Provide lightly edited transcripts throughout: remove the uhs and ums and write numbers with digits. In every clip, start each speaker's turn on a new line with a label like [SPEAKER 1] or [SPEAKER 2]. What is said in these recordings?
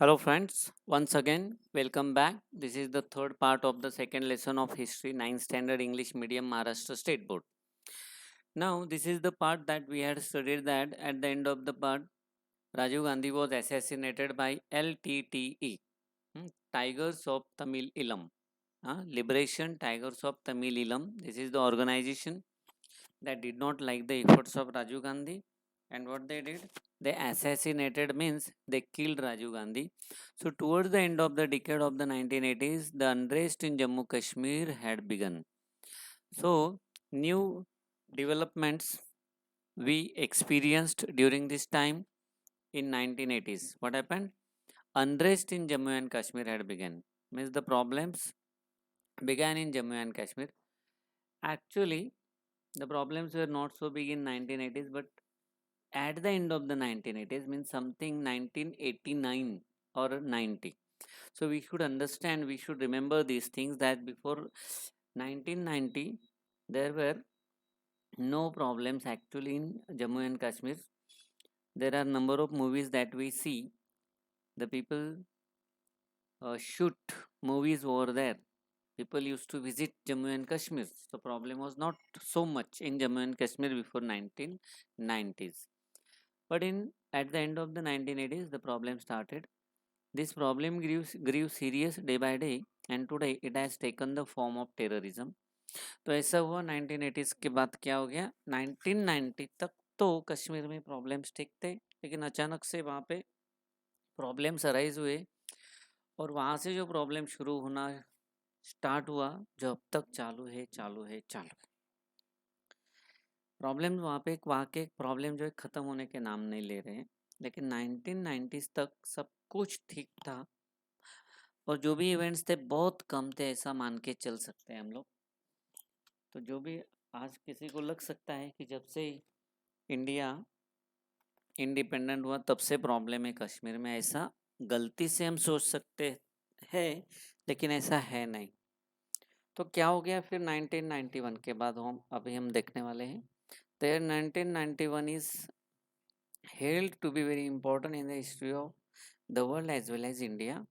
[SPEAKER 1] Hello friends, once again welcome back. This is the third part of the second lesson of history 9th standard English medium Maharashtra State Board. Now this is the part that we had studied that at the end of the part Rajiv Gandhi was assassinated by LTTE, Tigers of Tamil Ilam. Liberation Tigers of Tamil Ilam. This is the organization that did not like the efforts of Rajiv Gandhi, and what they did, they assassinated means they killed Rajiv Gandhi. So towards the end of the decade of the 1980s, the unrest in Jammu Kashmir had begun. So new developments we experienced during this time in 1980s. What happened? Unrest in Jammu and Kashmir had begun. Means the problems began in Jammu and Kashmir. Actually, the problems were not so big in 1980s, but at the end of the 1980s means something 1989 or 90. So we should understand, we should remember these things that before 1990 there were no problems actually in Jammu and Kashmir. There are number of movies that we see, the people shoot movies over there. People used to visit Jammu and Kashmir. The problem was not so much in Jammu and Kashmir before 1990s. But in at the end of the 1980s, the problem started. This problem grew serious day by day, and today it has taken the form of terrorism. तो ऐसा हुआ 1980s के बाद क्या हो गया 1990 तक तो कश्मीर में प्रॉब्लम्स ठीक थे, लेकिन अचानक से वहाँ पे प्रॉब्लम्स अराइज हुए और वहाँ से जो प्रॉब्लम शुरू होना स्टार्ट हुआ, जो अब तक चालू है चालू है चालू है। प्रॉब्लम वहाँ पे वहाँ के प्रॉब्लम जो है ख़त्म होने के नाम नहीं ले रहे हैं, लेकिन 1990s तक सब कुछ ठीक था और जो भी इवेंट्स थे बहुत कम थे, ऐसा मान के चल सकते हैं हम लोग। तो जो भी आज किसी को लग सकता है कि जब से इंडिया इंडिपेंडेंट हुआ तब से प्रॉब्लम है कश्मीर में, ऐसा गलती से हम सोच सकते हैं, लेकिन ऐसा है नहीं। तो क्या हो गया फिर 1991 के बाद हम देखने वाले हैं। तो 1991 is held to be very important in the history of the world as well as India.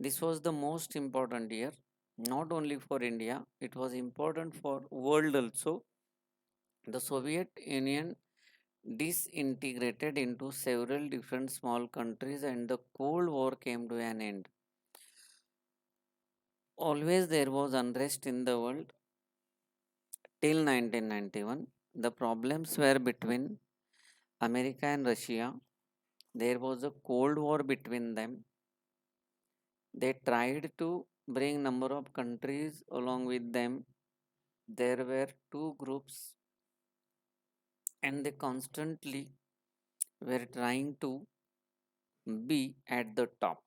[SPEAKER 1] This was the most important year, not only for India, it was important for world also. The Soviet Union disintegrated into several different small countries and the Cold War came to an end. Always there was unrest in the world till 1991. The problems were between America and Russia. There was a Cold War between them. They tried to bring number of countries along with them. There were two groups and they constantly were trying to be at the top.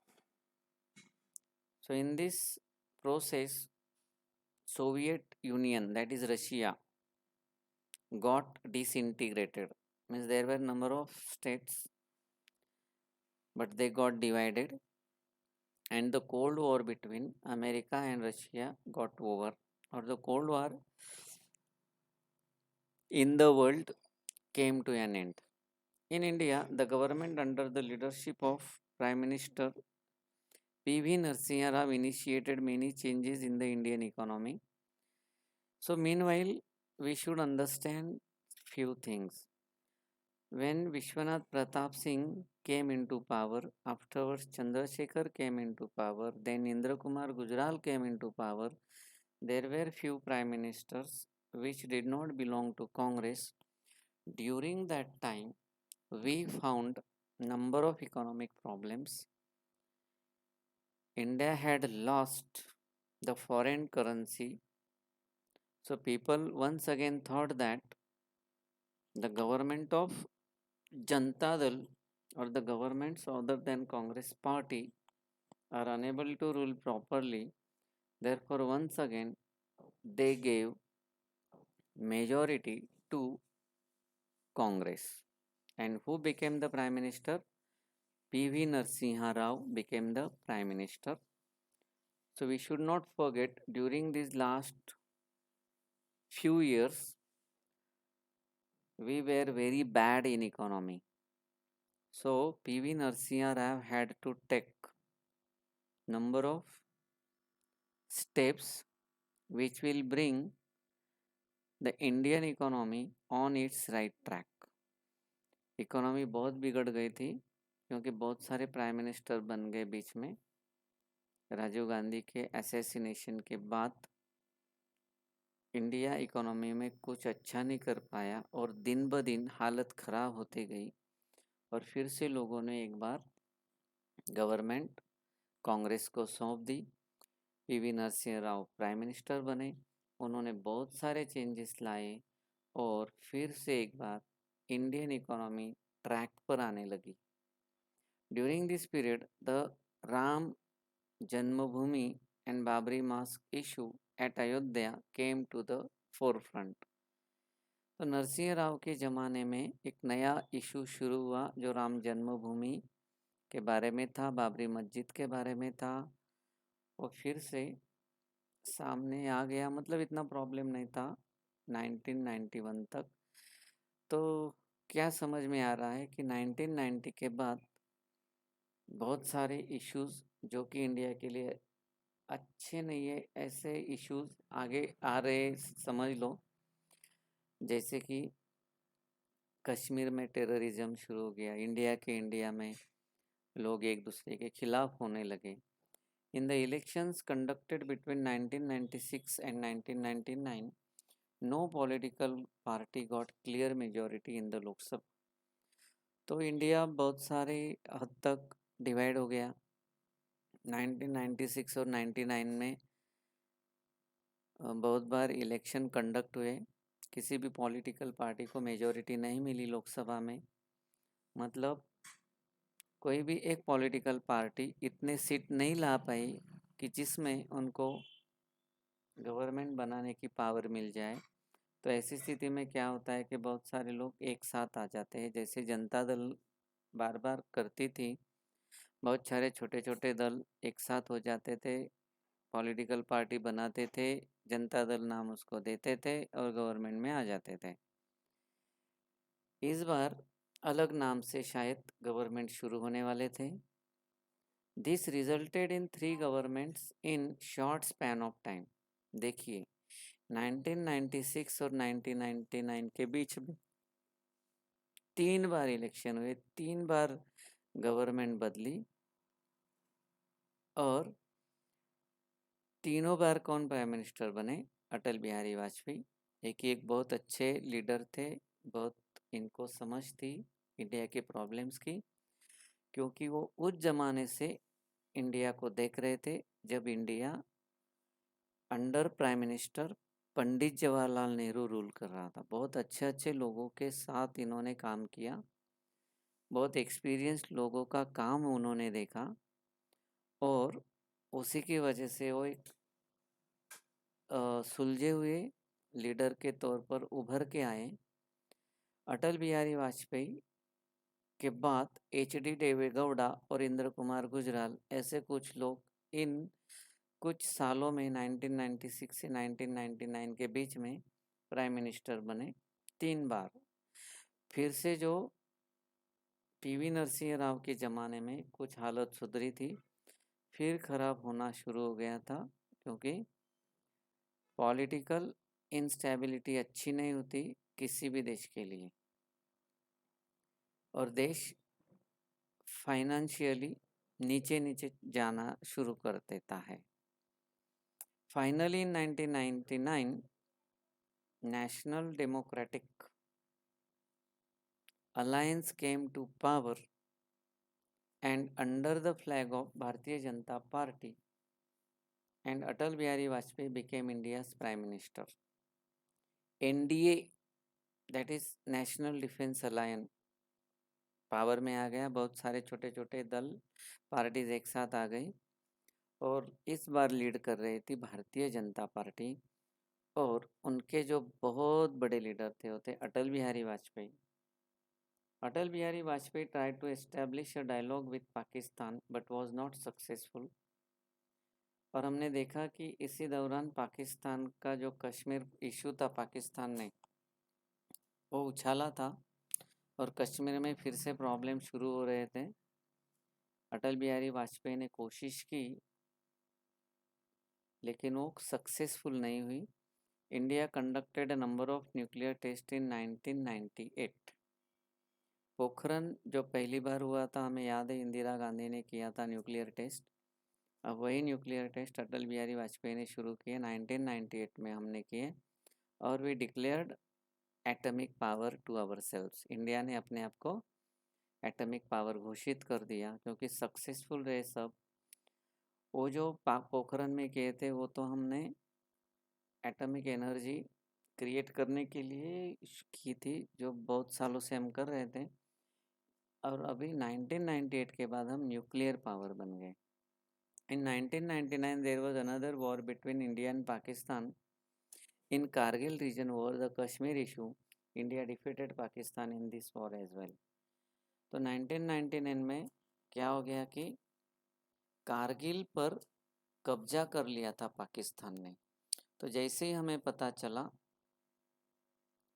[SPEAKER 1] So in this process, Soviet Union, that is Russia, got disintegrated. Means there were number of states, but they got divided, and the Cold War between America and Russia got over, or the Cold War in the world came to an end. In India, the government under the leadership of Prime Minister P.V. Narasimha Rao initiated many changes in the Indian economy. So meanwhile, we should understand few things. When Vishwanath Pratap Singh came into power, afterwards Chandrasekhar came into power, then Indra Kumar Gujral came into power, there were few prime ministers which did not belong to Congress. During that time, we found number of economic problems. India had lost the foreign currency. So people once again thought that the government of Janata Dal or the governments other than Congress party are unable to rule properly. Therefore, once again, they gave majority to Congress. And who became the Prime Minister? P.V. Narasimha Rao became the Prime Minister. So we should not forget during these last few years, we were very bad in economy. So PV Narasimha Rao had to take number of steps which will bring the Indian economy on its right track. Economy बहुत बिगड़ गई थी क्योंकि बहुत सारे prime minister बन गए बीच में। राजीव गांधी के असैसिनेशन के बाद इंडिया इकोनॉमी में कुछ अच्छा नहीं कर पाया और दिन ब दिन हालत ख़राब होती गई और फिर से लोगों ने एक बार गवर्नमेंट कांग्रेस को सौंप दी। पीवी नरसिंह राव प्राइम मिनिस्टर बने, उन्होंने बहुत सारे चेंजेस लाए और फिर से एक बार इंडियन इकोनॉमी ट्रैक पर आने लगी। During this period the Ram Janmabhoomi and Babri Mosque issue at Ayodhya came to the forefront. तो नरसिंह राव के ज़माने में एक नया इशू शुरू हुआ जो राम जन्मभूमि के बारे में था, बाबरी मस्जिद के बारे में था। वो फिर से सामने आ गया, मतलब इतना प्रॉब्लम नहीं था 1991 तक। तो क्या समझ में आ रहा है कि 1990 के बाद बहुत सारे इश्यूज जो कि इंडिया के लिए अच्छे नहीं है, ऐसे इश्यूज आगे आ रहे समझ लो। जैसे कि कश्मीर में टेररिज्म शुरू हो गया, इंडिया में लोग एक दूसरे के खिलाफ होने लगे। In the elections conducted between 1996 and 1999 no political party got clear majority in the Lok Sabha. तो इंडिया बहुत सारे हद तक डिवाइड हो गया। 1996 और 99 में बहुत बार इलेक्शन कंडक्ट हुए, किसी भी पॉलिटिकल पार्टी को मेजॉरिटी नहीं मिली लोकसभा में। मतलब कोई भी एक पॉलिटिकल पार्टी इतने सीट नहीं ला पाई कि जिसमें उनको गवर्नमेंट बनाने की पावर मिल जाए। तो ऐसी स्थिति में क्या होता है कि बहुत सारे लोग एक साथ आ जाते हैं, जैसे जनता दल बार बार करती थी। बहुत सारे छोटे छोटे दल एक साथ हो जाते थे, पॉलिटिकल पार्टी बनाते थे, जनता दल नाम उसको देते थे और गवर्नमेंट में आ जाते थे। इस बार अलग नाम से शायद गवर्नमेंट शुरू होने वाले थे। This resulted in 3 governments in short span of time. देखिए 1996 और 1999 के बीच में 3 बार इलेक्शन हुए, 3 बार गवर्नमेंट बदली और तीनों बार कौन प्राइम मिनिस्टर बने? अटल बिहारी वाजपेयी। एक बहुत अच्छे लीडर थे, बहुत इनको समझ थी इंडिया के प्रॉब्लम्स की, क्योंकि वो उस ज़माने से इंडिया को देख रहे थे जब India under prime minister Pandit Jawaharlal Nehru rule कर रहा था। बहुत अच्छे अच्छे लोगों के साथ इन्होंने काम किया, बहुत एक्सपीरियंस्ड लोगों का काम उन्होंने देखा और उसी की वजह से वो एक सुलझे हुए लीडर के तौर पर उभर के आए। अटल बिहारी वाजपेयी के बाद HD देवेगौड़ा और इंद्र कुमार गुजराल ऐसे कुछ लोग इन कुछ सालों में 1996 से 1999 के बीच में प्राइम मिनिस्टर बने 3 बार। फिर से जो पीवी नरसिंह राव के ज़माने में कुछ हालत सुधरी थी, फिर खराब होना शुरू हो गया था, क्योंकि पॉलिटिकल इंस्टेबिलिटी अच्छी नहीं होती किसी भी देश के लिए और देश फाइनेंशियली नीचे नीचे जाना शुरू कर देता है। Finally in 1999 National Democratic Alliance came to power and under the flag of Bharatiya Janata Party, and Atal Bihari Vajpayee became India's Prime Minister. NDA, that is National Defense Alliance, power में आ गया। बहुत सारे छोटे छोटे दल parties एक साथ आ गई और इस बार लीड कर रही थी भारतीय जनता पार्टी और उनके जो बहुत बड़े लीडर थे वो थे अटल Bihari Vajpayee. Atal Bihari Vajpayee tried to establish a dialogue with Pakistan but was not successful. और हमने देखा कि इसी दौरान पाकिस्तान का जो कश्मीर इशू था, पाकिस्तान ने वो उछाला था और कश्मीर में फिर से प्रॉब्लम शुरू हो रहे थे। अटल बिहारी वाजपेयी ने कोशिश की लेकिन वो सक्सेसफुल नहीं हुई। India conducted a number of nuclear test in 1998। Pokhran जो पहली बार हुआ था, हमें याद है इंदिरा गांधी ने किया था न्यूक्लियर टेस्ट। अब वही न्यूक्लियर टेस्ट अटल बिहारी वाजपेयी ने शुरू किए 1998 में हमने किए, और we declared atomic power to ourselves. India ने अपने आप को एटॉमिक पावर घोषित कर दिया क्योंकि सक्सेसफुल रहे सब। वो जो पोखरण में किए थे वो तो हमने एटॉमिक एनर्जी क्रिएट करने के लिए की थी, जो बहुत सालों से हम कर रहे थे। और अभी 1998 के बाद हम न्यूक्लियर पावर बन गए। In 1999, there was another war between India and Pakistan in Kargil region over the Kashmir issue. India defeated Pakistan in this war as well. तो 1999 में क्या हो गया कि कारगिल पर कब्जा कर लिया था पाकिस्तान ने। तो जैसे ही हमें पता चला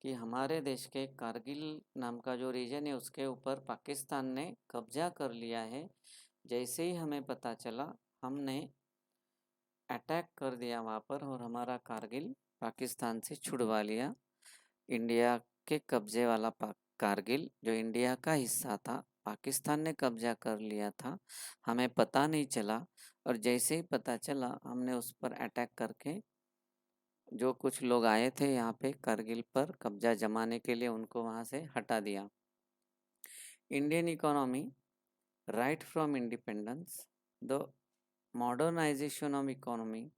[SPEAKER 1] कि हमारे देश के कारगिल नाम का जो रीजन है उसके ऊपर पाकिस्तान ने कब्जा कर लिया है, जैसे ही हमें पता चला हमने अटैक कर दिया वहाँ पर और हमारा कारगिल पाकिस्तान से छुड़वा लिया। इंडिया के कब्जे वाला कारगिल जो इंडिया का हिस्सा था, पाकिस्तान ने कब्जा कर लिया था, हमें पता नहीं चला। और जैसे ही पता चला हमने उस पर अटैक करके जो कुछ लोग आए थे यहाँ पे कारगिल पर कब्जा जमाने के लिए उनको वहाँ से हटा दिया। Indian economy right from independence, the modernization of economy,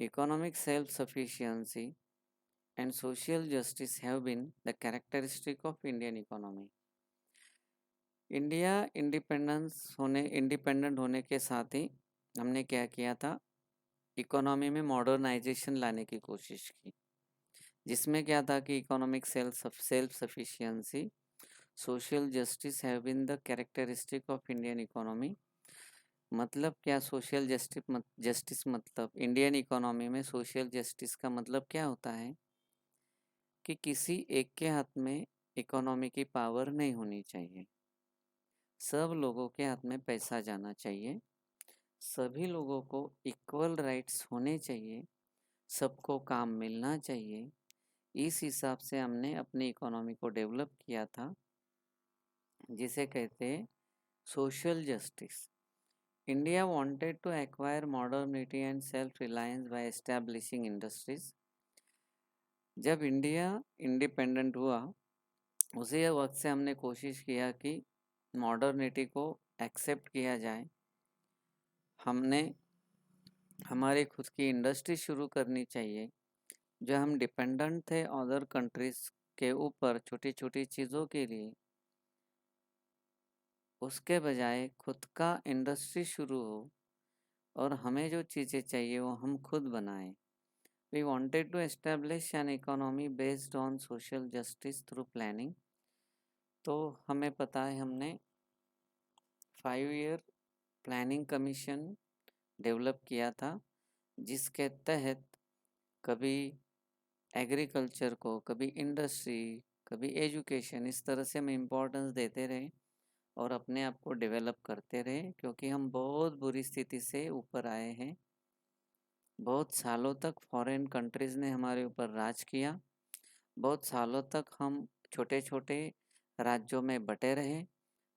[SPEAKER 1] economic self-sufficiency and social justice have been the characteristic of Indian economy. India independent होने के साथ ही हमने क्या किया था, इकोनॉमी में मॉडर्नाइजेशन लाने की कोशिश की, जिसमें क्या था कि economic self sufficiency, social justice have been the characteristic of Indian economy. मतलब क्या सोशल जस्टिस मतलब इंडियन इकोनॉमी में सोशल जस्टिस का मतलब क्या होता है कि किसी एक के हाथ में इकोनॉमी की पावर नहीं होनी चाहिए, सब लोगों के हाथ में पैसा जाना चाहिए, सभी लोगों को इक्वल राइट्स होने चाहिए, सबको काम मिलना चाहिए। इस हिसाब से हमने अपनी इकोनॉमी को डेवलप किया था, जिसे कहते हैं social justice. India wanted to acquire modernity and self-reliance by establishing industries. जब इंडिया इंडिपेंडेंट हुआ उसी वक्त से हमने कोशिश किया कि मॉडर्निटी को एक्सेप्ट किया जाए। हमने हमारी खुद की इंडस्ट्री शुरू करनी चाहिए। जो हम डिपेंडेंट थे अदर कंट्रीज के ऊपर छोटी छोटी चीज़ों के लिए, उसके बजाय खुद का इंडस्ट्री शुरू हो और हमें जो चीज़ें चाहिए वो हम खुद बनाएं। We wanted to establish an economy based on social justice through planning. तो हमें पता है हमने 5 ईयर प्लानिंग कमीशन डेवलप किया था, जिसके तहत कभी एग्रीकल्चर को, कभी इंडस्ट्री, कभी एजुकेशन, इस तरह से हम इम्पोर्टेंस देते रहे और अपने आप को डेवलप करते रहे, क्योंकि हम बहुत बुरी स्थिति से ऊपर आए हैं। बहुत सालों तक फॉरेन कंट्रीज़ ने हमारे ऊपर राज किया, बहुत सालों तक हम छोटे छोटे राज्यों में बटे रहे,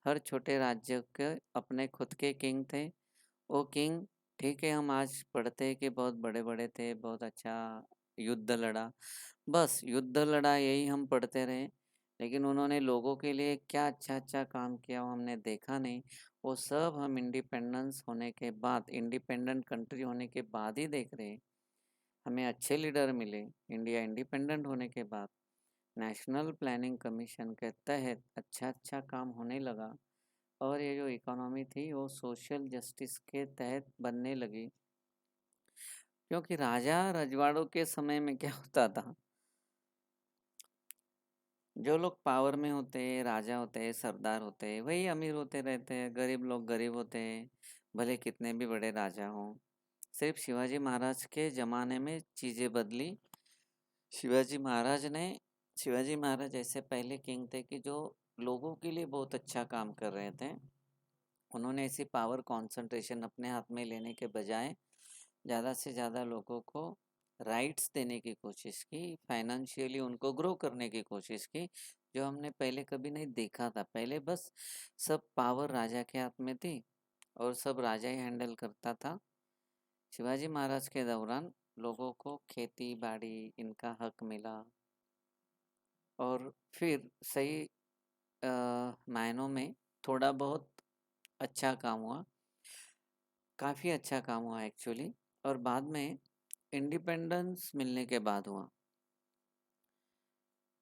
[SPEAKER 1] हर छोटे राज्य के अपने खुद के किंग थे। वो किंग, ठीक है, हम आज पढ़ते हैं कि बहुत बड़े बड़े थे, बहुत अच्छा युद्ध लड़ा, बस युद्ध लड़ा यही हम पढ़ते रहे, लेकिन उन्होंने लोगों के लिए क्या अच्छा अच्छा काम किया वो हमने देखा नहीं। वो सब हम इंडिपेंडेंस होने के बाद, इंडिपेंडेंट कंट्री होने के बाद ही देख रहे हैं। हमें अच्छे लीडर मिले इंडिया इंडिपेंडेंट होने के बाद, नेशनल प्लानिंग कमीशन के तहत अच्छा काम होने लगा, और ये जो इकोनॉमी थी वो सोशल जस्टिस के तहत बनने लगी। क्योंकि राजा रजवाड़ों के समय में क्या होता था, जो लोग पावर में होते हैं, राजा होते हैं, सरदार होते हैं, वही अमीर होते रहते हैं, गरीब लोग गरीब होते हैं, भले कितने भी बड़े राजा हों। सिर्फ शिवाजी महाराज के ज़माने में चीज़ें बदली। शिवाजी महाराज ऐसे पहले किंग थे कि जो लोगों के लिए बहुत अच्छा काम कर रहे थे। उन्होंने ऐसी पावर कंसंट्रेशन अपने हाथ में लेने के बजाय ज़्यादा से ज़्यादा लोगों को राइट्स देने की कोशिश की, फाइनेंशियली उनको ग्रो करने की कोशिश की, जो हमने पहले कभी नहीं देखा था। पहले बस सब पावर राजा के हाथ में थी और सब राजा ही हैंडल करता था। शिवाजी महाराज के दौरान लोगों को खेती बाड़ी इनका हक मिला और फिर सही मायनों में थोड़ा बहुत अच्छा काम हुआ, काफ़ी अच्छा काम हुआ एक्चुअली। और बाद में इंडिपेंडेंस मिलने के बाद हुआ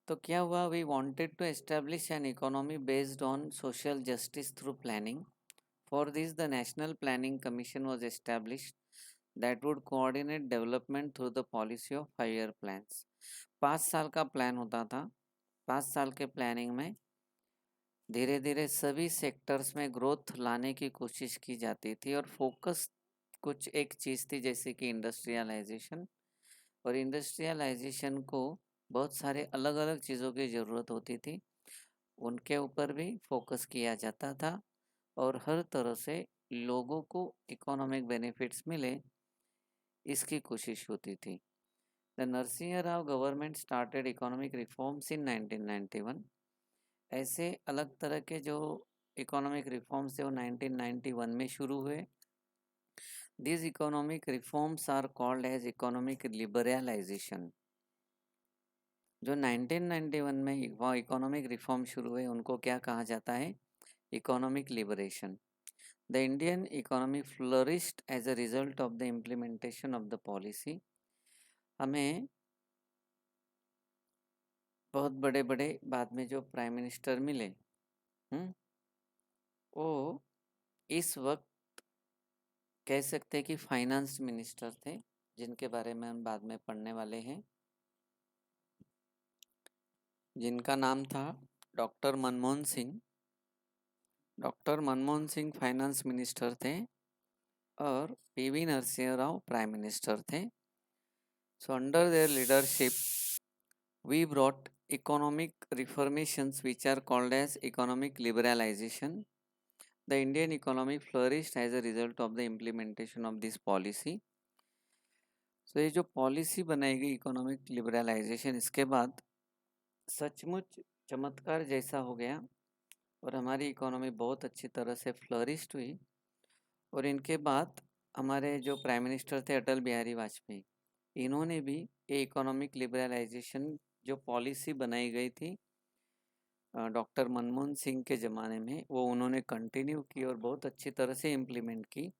[SPEAKER 1] तो क्या हुआ, we wanted to establish an economy based on social justice through planning. For this the National Planning Commission was established that would coordinate development through the policy of 5 year plans. 5 साल का plan होता था। 5 साल के planning में धीरे धीरे सभी सेक्टर्स में ग्रोथ लाने की कोशिश की जाती थी और फोकस कुछ एक चीज़ थी, जैसे कि इंडस्ट्रियलाइजेशन। और इंडस्ट्रियलाइजेशन को बहुत सारे अलग अलग चीज़ों की ज़रूरत होती थी, उनके ऊपर भी फोकस किया जाता था और हर तरह से लोगों को इकोनॉमिक बेनिफिट्स मिले, इसकी कोशिश होती थी। The Narasimha Rao government started economic reforms in 1991। ऐसे अलग तरह के जो इकोनॉमिक रिफॉर्म्स थे वो 1991 में शुरू हुए। These economic reforms are called as economic liberalization। जो 1991 में वो इकोनॉमिक रिफॉर्म शुरू हुए उनको क्या कहा जाता है, economic liberation. The Indian economy flourished as a result of the implementation of the policy. हमें बहुत बड़े बड़े बाद में जो प्राइम मिनिस्टर मिले, वो इस वक्त कह सकते हैं कि फाइनेंस मिनिस्टर थे, जिनके बारे में हम बाद में पढ़ने वाले हैं, जिनका नाम था doctor Manmohan Singh. Doctor Manmohan Singh finance minister थे और पीवी नरसिंह राव प्राइम मिनिस्टर थे। So under their leadership we brought economic reformations which are called as economic liberalization. The Indian economy flourished as a result of the implementation of this policy. So ये जो policy बनाई गई economic liberalisation, इसके बाद सचमुच चमत्कार जैसा हो गया और हमारी इकोनॉमी बहुत अच्छी तरह से फ्लरिश्ड हुई। और इनके बाद हमारे जो प्राइम मिनिस्टर थे अटल बिहारी वाजपेयी, इन्होंने भी ये इकोनॉमिक लिबरलाइजेशन जो पॉलिसी बनाई गई थी डॉक्टर मनमोहन सिंह के ज़माने में, वो उन्होंने कंटिन्यू की और बहुत अच्छी तरह से इम्प्लीमेंट की।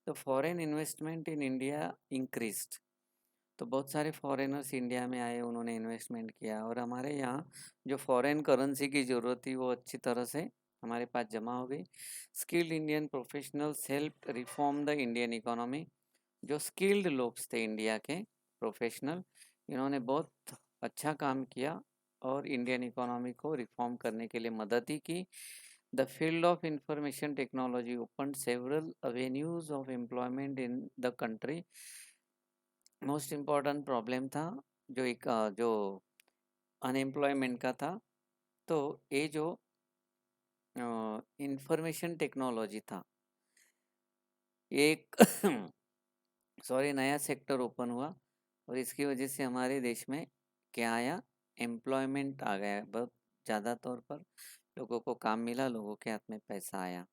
[SPEAKER 1] तो foreign investment in India increased. तो बहुत सारे फॉरेनर्स इंडिया में आए, उन्होंने इन्वेस्टमेंट किया और हमारे यहाँ जो फॉरेन करेंसी की ज़रूरत थी वो अच्छी तरह से हमारे पास जमा हो गई। Skilled Indian professionals help reform the Indian economy. जो स्किल्ड लोग थे इंडिया के प्रोफेशनल, इन्होंने बहुत अच्छा काम किया और इंडियन इकोनॉमी को रिफॉर्म करने के लिए मदद ही की। The field of information technology open several avenues of employment in the country. Most important problem था जो अनएम्प्लॉयमेंट का था। तो ये जो इंफॉर्मेशन टेक्नोलॉजी था, एक सॉरी नया सेक्टर ओपन हुआ और इसकी वजह से हमारे देश में क्या आया, एम्प्लॉयमेंट आ गया। बहुत ज़्यादा तौर पर लोगों को काम मिला, लोगों के हाथ में पैसा आया।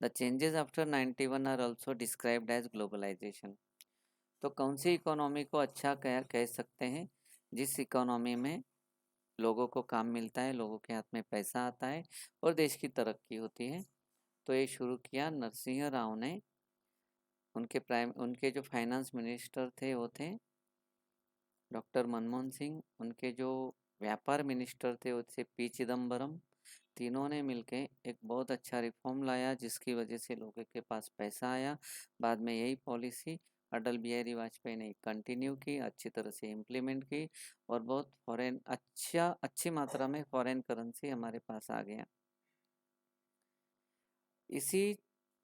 [SPEAKER 1] The changes after 91 are also described as globalisation. तो कौन सी इकोनॉमी को अच्छा कह सकते हैं, जिस इकोनॉमी में लोगों को काम मिलता है, लोगों के हाथ में पैसा आता है और देश की तरक्की होती है। तो ये शुरू किया नरसिंह राव ने। उनके जो फाइनेंस मिनिस्टर थे वो थे डॉक्टर मनमोहन सिंह। उनके जो व्यापार मिनिस्टर थे वो थे पी चिदम्बरम। तीनों ने मिलके एक बहुत अच्छा रिफॉर्म लाया, जिसकी वजह से लोगों के पास पैसा आया। बाद में यही पॉलिसी अटल बिहारी वाजपेयी ने कंटिन्यू की, अच्छी तरह से इम्प्लीमेंट की और बहुत अच्छी मात्रा में फॉरेन करेंसी हमारे पास आ गया। इसी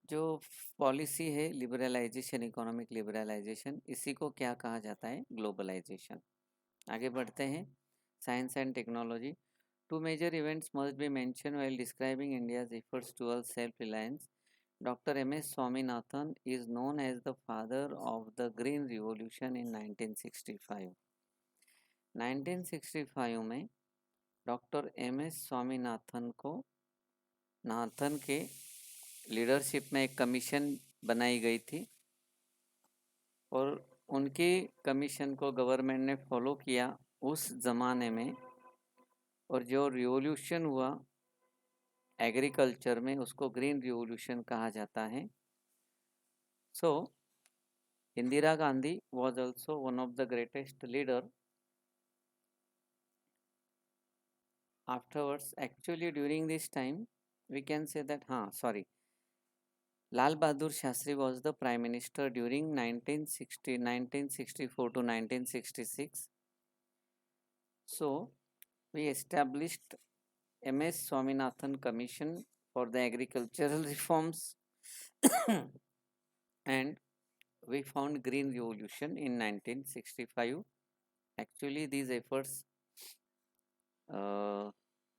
[SPEAKER 1] जो पॉलिसी है लिबरलाइजेशन, इकोनॉमिक लिबरलाइजेशन, इसी को क्या कहा जाता है, ग्लोबलाइजेशन। आगे बढ़ते हैं। Science and technology. Two major events must be mentioned while describing India's efforts towards self-reliance. Dr. M.S. Swaminathan is known as the father of the Green Revolution in 1965. 1965 में डॉक्टर एम एस स्वामीनाथन के leadership में एक commission बनाई गई थी और उनकी commission को गवर्नमेंट ने फॉलो किया उस ज़माने में, और जो रिवॉल्यूशन हुआ एग्रीकल्चर में उसको ग्रीन रिवॉल्यूशन कहा जाता है. सो Indira Gandhi was also one of the greatest leader. Afterwards, actually during this time, we can say that, Lal Bahadur Shastri was the Prime Minister during 1964 to 1966. So, we established M.S. Swaminathan Commission for the agricultural reforms and we found Green Revolution in 1965. Actually, these efforts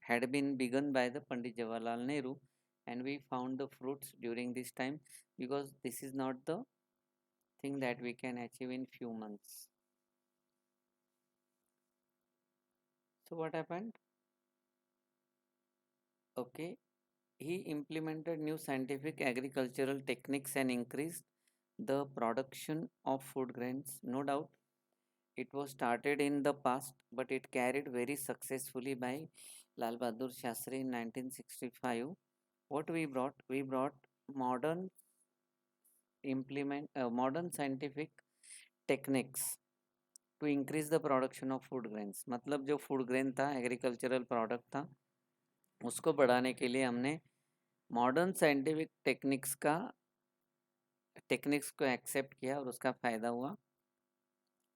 [SPEAKER 1] had been begun by the Pandit Jawaharlal Nehru, and we found the fruits during this time, because this is not the thing that we can achieve in few months. So what happened? Okay, he implemented new scientific agricultural techniques and increased the production of food grains. No doubt it was started in the past, but it carried very successfully by Lal Bahadur Shastri in 1965. What we brought? We brought modern modern scientific techniques to increase the production of food grains. मतलब जो food grain था, agricultural product था, उसको बढ़ाने के लिए हमने modern scientific techniques को एक्सेप्ट किया और उसका फ़ायदा हुआ,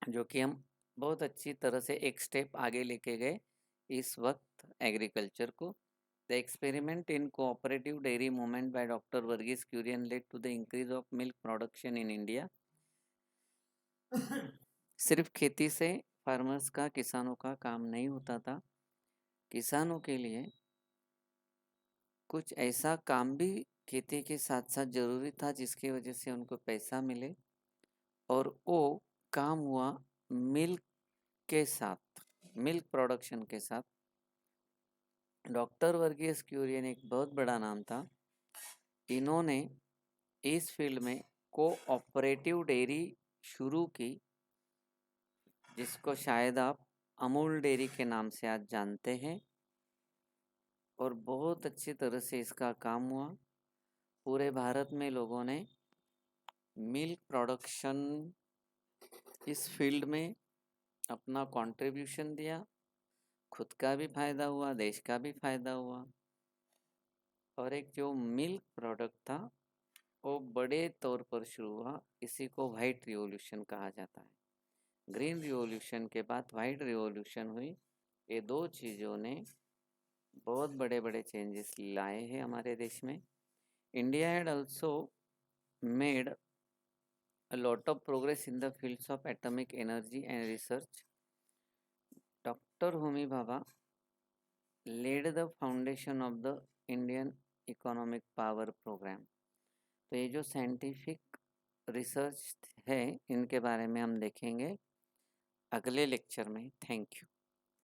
[SPEAKER 1] जो कि हम बहुत अच्छी तरह से एक स्टेप आगे लेके गए इस वक्त एग्रीकल्चर को. The experiment in cooperative dairy movement by Dr. Varghese Kurian led to the increase of milk production in India. सिर्फ खेती से फार्मर्स का, किसानों का काम नहीं होता था. किसानों के लिए कुछ ऐसा काम भी खेती के साथ साथ ज़रूरी था जिसकी वजह से उनको पैसा मिले, और वो काम हुआ मिल्क के साथ, मिल्क प्रोडक्शन के साथ. डॉक्टर वर्गीस क्यूरियन एक बहुत बड़ा नाम था. इन्होंने इस फील्ड में कोऑपरेटिव डेयरी शुरू की, जिसको शायद आप अमूल डेयरी के नाम से आज जानते हैं, और बहुत अच्छी तरह से इसका काम हुआ. पूरे भारत में लोगों ने मिल्क प्रोडक्शन इस फील्ड में अपना कंट्रीब्यूशन दिया. खुद का भी फ़ायदा हुआ, देश का भी फ़ायदा हुआ, और एक जो मिल्क प्रोडक्ट था वो बड़े तौर पर शुरू हुआ. इसी को वाइट रिवॉल्यूशन कहा जाता है. ग्रीन रिवॉल्यूशन के बाद वाइट रिवॉल्यूशन हुई. ये दो चीज़ों ने बहुत बड़े बड़े चेंजेस लाए हैं हमारे देश में. India had also made a lot of progress in the fields of atomic energy and research. Dr. Homi Bhabha laid the foundation of the Indian Economic Power Program. तो ये जो साइंटिफिक रिसर्च है इनके बारे में हम देखेंगे अगले लेक्चर में. Thank you.